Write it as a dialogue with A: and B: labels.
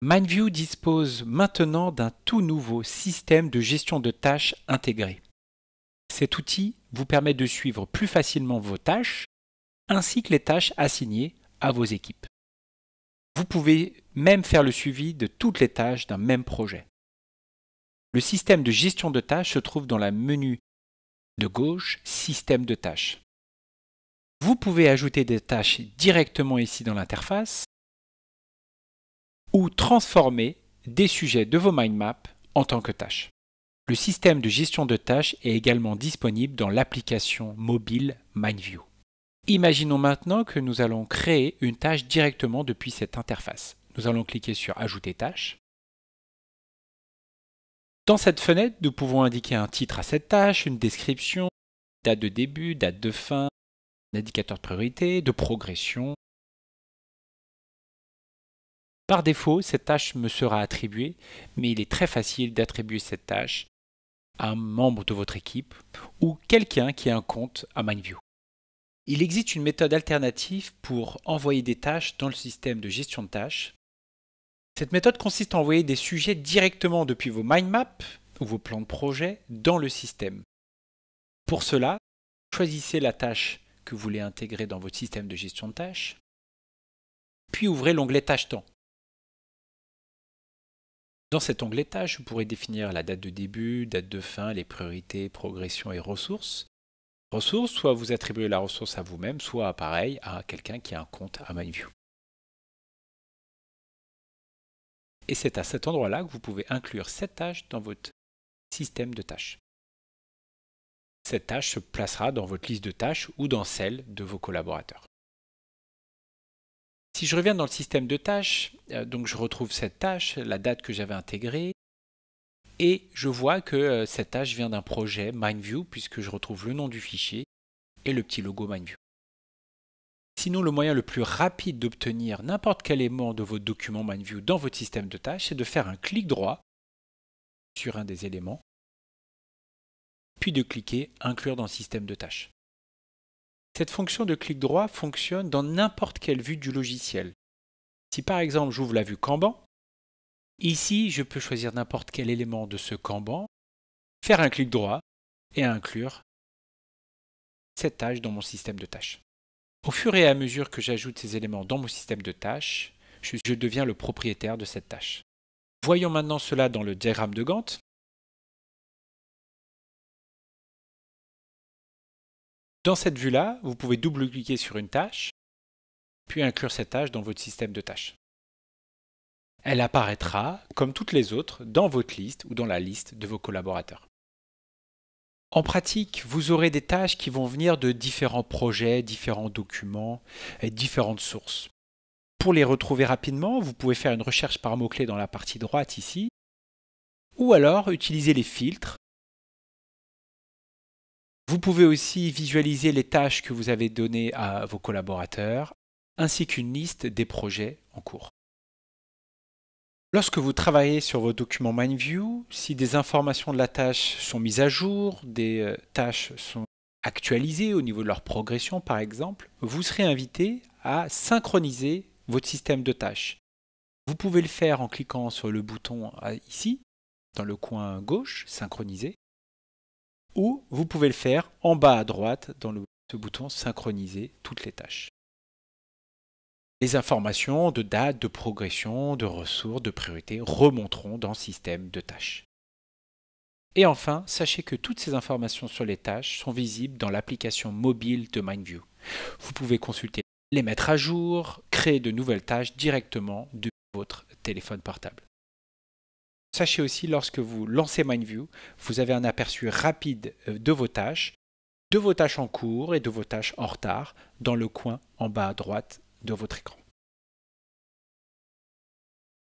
A: MindView dispose maintenant d'un tout nouveau système de gestion de tâches intégré. Cet outil vous permet de suivre plus facilement vos tâches ainsi que les tâches assignées à vos équipes. Vous pouvez même faire le suivi de toutes les tâches d'un même projet. Le système de gestion de tâches se trouve dans le menu de gauche « Système de tâches ». Vous pouvez ajouter des tâches directement ici dans l'interface ou transformer des sujets de vos mind maps en tant que tâches. Le système de gestion de tâches est également disponible dans l'application mobile MindView. Imaginons maintenant que nous allons créer une tâche directement depuis cette interface. Nous allons cliquer sur « Ajouter tâche ». Dans cette fenêtre, nous pouvons indiquer un titre à cette tâche, une description, date de début, date de fin, un indicateur de priorité, de progression. Par défaut, cette tâche me sera attribuée, mais il est très facile d'attribuer cette tâche à un membre de votre équipe ou quelqu'un qui a un compte à MindView. Il existe une méthode alternative pour envoyer des tâches dans le système de gestion de tâches. Cette méthode consiste à envoyer des sujets directement depuis vos mind maps ou vos plans de projet dans le système. Pour cela, choisissez la tâche que vous voulez intégrer dans votre système de gestion de tâches, puis ouvrez l'onglet Tâches temps. Dans cet onglet Tâches, vous pourrez définir la date de début, date de fin, les priorités, progression et ressources. Ressources, soit vous attribuez la ressource à vous-même, soit pareil à quelqu'un qui a un compte à MindView. Et c'est à cet endroit-là que vous pouvez inclure cette tâche dans votre système de tâches. Cette tâche se placera dans votre liste de tâches ou dans celle de vos collaborateurs. Si je reviens dans le système de tâches, donc je retrouve cette tâche, la date que j'avais intégrée, et je vois que cette tâche vient d'un projet MindView puisque je retrouve le nom du fichier et le petit logo MindView. Sinon, le moyen le plus rapide d'obtenir n'importe quel élément de votre document MindView dans votre système de tâches, c'est de faire un clic droit sur un des éléments, puis de cliquer « Inclure dans le système de tâches ». Cette fonction de clic droit fonctionne dans n'importe quelle vue du logiciel. Si par exemple j'ouvre la vue Kanban, ici je peux choisir n'importe quel élément de ce Kanban, faire un clic droit et inclure cette tâche dans mon système de tâches. Au fur et à mesure que j'ajoute ces éléments dans mon système de tâches, je deviens le propriétaire de cette tâche. Voyons maintenant cela dans le diagramme de Gantt. Dans cette vue-là, vous pouvez double-cliquer sur une tâche, puis inclure cette tâche dans votre système de tâches. Elle apparaîtra, comme toutes les autres, dans votre liste ou dans la liste de vos collaborateurs. En pratique, vous aurez des tâches qui vont venir de différents projets, différents documents et différentes sources. Pour les retrouver rapidement, vous pouvez faire une recherche par mots-clés dans la partie droite ici, ou alors utiliser les filtres. Vous pouvez aussi visualiser les tâches que vous avez données à vos collaborateurs, ainsi qu'une liste des projets en cours. Lorsque vous travaillez sur vos documents MindView, si des informations de la tâche sont mises à jour, des tâches sont actualisées au niveau de leur progression par exemple, vous serez invité à synchroniser votre système de tâches. Vous pouvez le faire en cliquant sur le bouton ici, dans le coin gauche, synchroniser, ou vous pouvez le faire en bas à droite, dans ce bouton synchroniser toutes les tâches. Les informations de date, de progression, de ressources, de priorité remonteront dans le système de tâches. Et enfin, sachez que toutes ces informations sur les tâches sont visibles dans l'application mobile de MindView. Vous pouvez consulter, les mettre à jour, créer de nouvelles tâches directement depuis votre téléphone portable. Sachez aussi, lorsque vous lancez MindView, vous avez un aperçu rapide de vos tâches en cours et de vos tâches en retard dans le coin en bas à droite de votre écran.